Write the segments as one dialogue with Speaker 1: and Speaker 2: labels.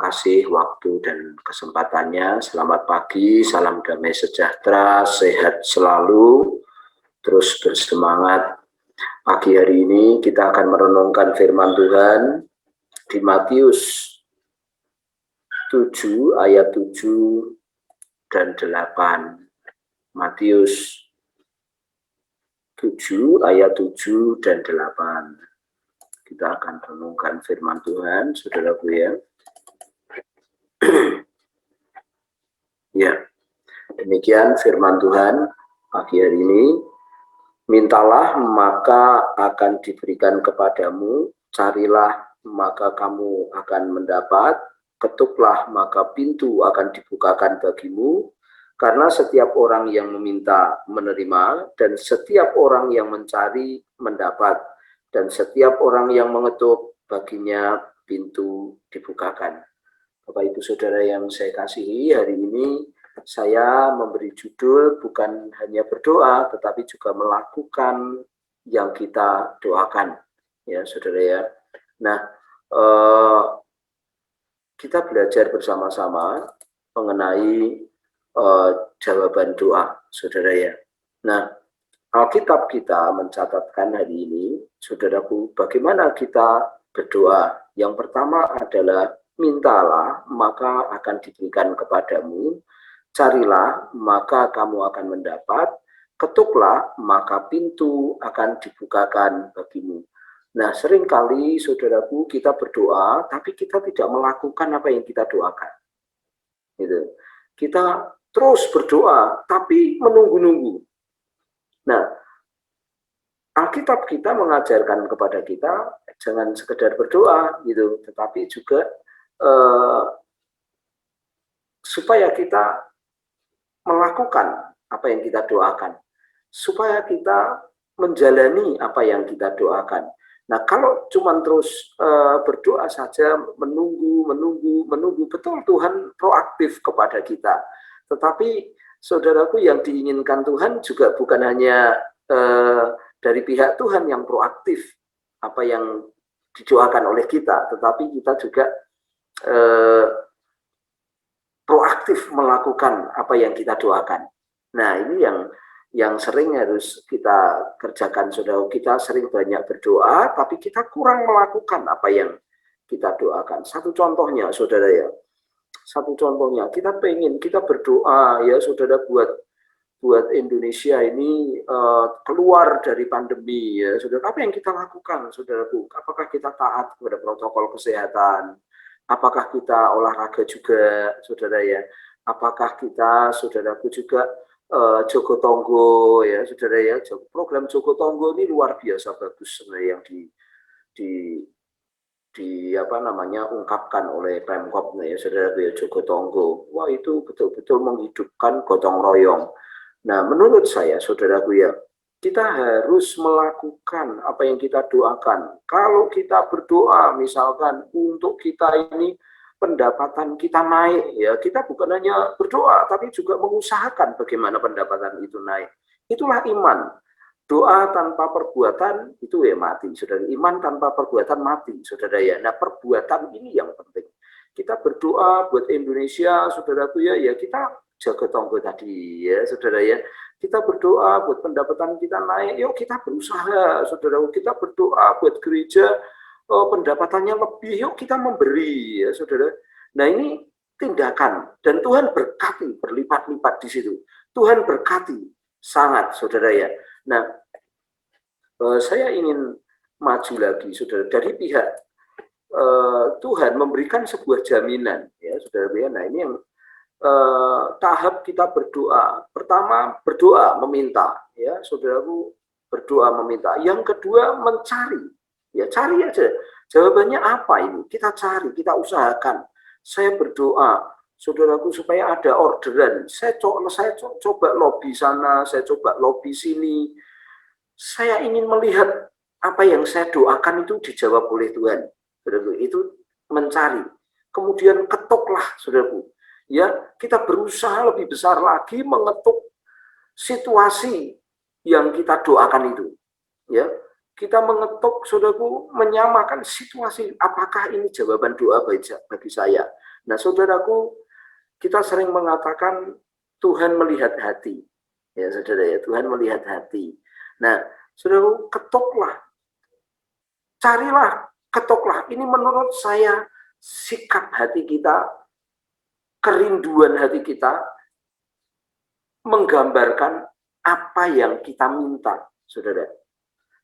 Speaker 1: kasih waktu dan kesempatannya. Selamat pagi, salam damai sejahtera, sehat selalu, terus bersemangat. Pagi hari ini kita akan merenungkan firman Tuhan di Matius 7 ayat 7 dan 8. Matius 7 ayat 7 dan 8. Kita akan renungkan firman Tuhan, saudaraku ya. Ya, demikian firman Tuhan pagi hari ini. Mintalah maka akan diberikan kepadamu, carilah maka kamu akan mendapat, ketuklah maka pintu akan dibukakan bagimu. Karena setiap orang yang meminta menerima, dan setiap orang yang mencari mendapat, dan setiap orang yang mengetuk baginya pintu dibukakan. Bapak Ibu Saudara yang saya kasihi, hari ini saya memberi judul bukan hanya berdoa, tetapi juga melakukan yang kita doakan, ya Saudara ya. Nah, kita belajar bersama-sama mengenai jawaban doa, Saudara ya. Nah, Alkitab kita mencatatkan hari ini, saudaraku, bagaimana kita berdoa. Yang pertama adalah mintalah, maka akan diberikan kepadamu, carilah, maka kamu akan mendapat, ketuklah, maka pintu akan dibukakan bagimu. Nah, seringkali, saudaraku, kita berdoa, tapi kita tidak melakukan apa yang kita doakan. Gitu. Kita terus berdoa, tapi menunggu-nunggu. Nah, Alkitab kita mengajarkan kepada kita jangan sekedar berdoa gitu, tetapi juga supaya kita melakukan apa yang kita doakan, supaya kita menjalani apa yang kita doakan. Nah, kalau cuma terus berdoa saja, menunggu, betul Tuhan proaktif kepada kita. Tetapi saudaraku, yang diinginkan Tuhan juga bukan hanya dari pihak Tuhan yang proaktif apa yang didoakan oleh kita, tetapi kita juga proaktif melakukan apa yang kita doakan. Nah, ini yang sering harus kita kerjakan, saudara. Kita sering banyak berdoa, tapi kita kurang melakukan apa yang kita doakan. Satu contohnya, saudara ya. Satu contohnya, kita berdoa ya saudara, buat Indonesia ini keluar dari pandemi ya saudara. Apa yang kita lakukan, saudaraku? Apakah kita taat kepada protokol kesehatan? Apakah kita olahraga juga, saudara ya? Apakah kita, saudaraku, juga Jogo Tonggo ya saudara ya? Program Jogo Tonggo ini luar biasa bagus sebenarnya, yang ungkapkan oleh Pemkop ya saudara ya, Jogo Tonggo. Wah, itu betul-betul menghidupkan gotong royong. Nah, menurut saya saudaraku ya, kita harus melakukan apa yang kita doakan. Kalau kita berdoa misalkan untuk kita ini pendapatan kita naik ya, kita bukan hanya berdoa tapi juga mengusahakan bagaimana pendapatan itu naik. Itulah iman. Doa tanpa perbuatan itu ya mati, saudara. Iman tanpa perbuatan mati, saudara ya. Nah, perbuatan ini yang penting. Kita berdoa buat Indonesia, saudaraku ya, ya kita jaga tonggo tadi ya, saudara ya. Kita berdoa buat pendapatan kita naik, yuk kita berusaha, saudara. Kita berdoa buat gereja pendapatannya lebih, yuk kita memberi ya, saudara. Nah, ini tindakan, dan Tuhan berkati berlipat-lipat di situ. Tuhan berkati sangat, saudara ya. Nah, saya ingin maju lagi, saudara, dari pihak Tuhan memberikan sebuah jaminan, ya, saudara ya. Nah, ini yang tahap kita berdoa. Pertama, berdoa meminta, ya, saudaraku, berdoa meminta. Yang kedua, mencari, ya, cari aja. Jawabannya apa ini? Kita cari, kita usahakan. Saya berdoa, saudaraku, supaya ada orderan. Saya coba lobby sana, saya coba lobby sini. Saya ingin melihat apa yang saya doakan itu dijawab oleh Tuhan. Saudaraku, itu mencari. Kemudian ketuklah, saudaraku. Ya, kita berusaha lebih besar lagi mengetuk situasi yang kita doakan itu. Ya, kita mengetuk, saudaraku, menyamakan situasi. Apakah ini jawaban doa bagi saya? Nah, saudaraku, kita sering mengatakan Tuhan melihat hati. Ya, saudara ya, Tuhan melihat hati. Nah, saudaraku, ketuklah. Carilah, ketuklah. Ini menurut saya sikap hati kita, kerinduan hati kita, menggambarkan apa yang kita minta, saudara.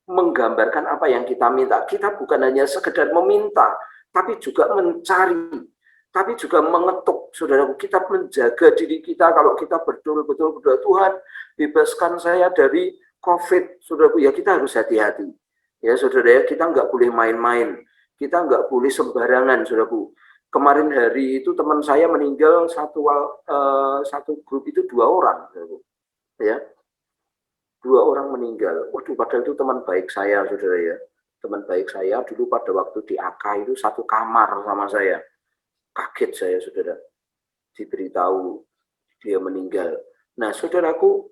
Speaker 1: Menggambarkan apa yang kita minta. Kita bukan hanya sekedar meminta, tapi juga mencari, tapi juga mengetuk, saudaraku. Kita menjaga diri kita kalau kita betul-betul berdoa, Tuhan, bebaskan saya dari COVID, saudaraku. Ya, kita harus hati-hati. Ya, saudara ya, kita nggak boleh main-main. Kita nggak boleh sembarangan, saudaraku. Kemarin hari itu teman saya meninggal satu grup itu 2 orang, ya, 2 orang meninggal. Waduh, padahal itu teman baik saya, saudara ya, teman baik saya dulu pada waktu di AK itu satu kamar sama saya. Kaget saya, saudara, diberitahu dia meninggal. Nah, saudaraku,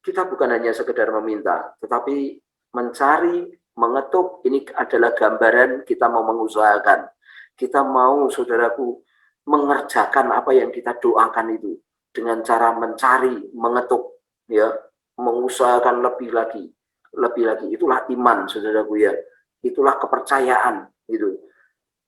Speaker 1: kita bukan hanya sekedar meminta, tetapi mencari, mengetuk. Ini adalah gambaran kita mau mengusahakan. Kita mau, saudaraku, mengerjakan apa yang kita doakan itu dengan cara mencari, mengetuk, ya, mengusahakan lebih lagi. Itulah iman, saudaraku ya. Itulah kepercayaan gitu.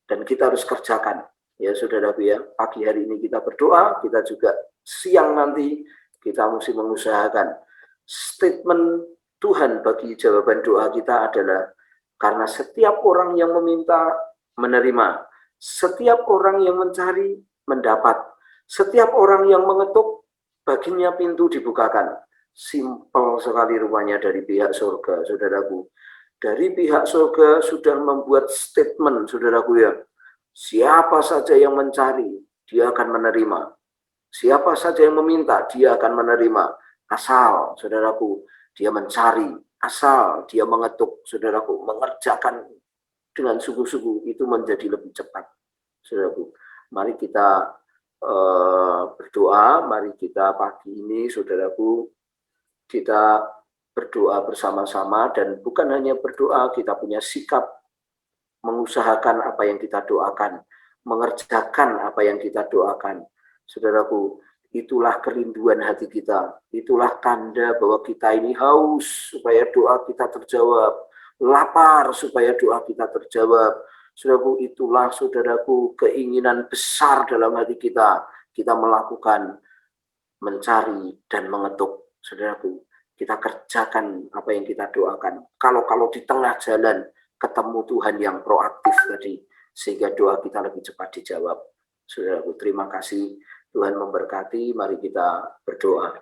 Speaker 1: Dan kita harus kerjakan, ya, saudaraku ya. Pagi hari ini kita berdoa, kita juga siang nanti kita mesti mengusahakan. Statement Tuhan bagi jawaban doa kita adalah karena setiap orang yang meminta menerima. Setiap orang yang mencari, mendapat. Setiap orang yang mengetuk, baginya pintu dibukakan. Simpel sekali rupanya dari pihak surga, saudaraku. Dari pihak surga sudah membuat statement, saudaraku ya. Siapa saja yang mencari, dia akan menerima. Siapa saja yang meminta, dia akan menerima. Asal, saudaraku, dia mencari. Asal dia mengetuk, saudaraku, mengerjakan dengan sungguh-sungguh, itu menjadi lebih cepat, saudaraku. Mari kita berdoa, mari kita pagi ini, saudaraku, kita berdoa bersama-sama, dan bukan hanya berdoa, kita punya sikap mengusahakan apa yang kita doakan, mengerjakan apa yang kita doakan, saudaraku. Itulah kerinduan hati kita, itulah tanda bahwa kita ini haus supaya doa kita terjawab, lapar supaya doa kita terjawab. Saudaraku, itulah, saudaraku, keinginan besar dalam hati kita. Kita melakukan, mencari, dan mengetuk. Saudaraku, kita kerjakan apa yang kita doakan. Kalau di tengah jalan ketemu Tuhan yang proaktif tadi, sehingga doa kita lebih cepat dijawab. Saudaraku, terima kasih. Tuhan memberkati. Mari kita berdoa.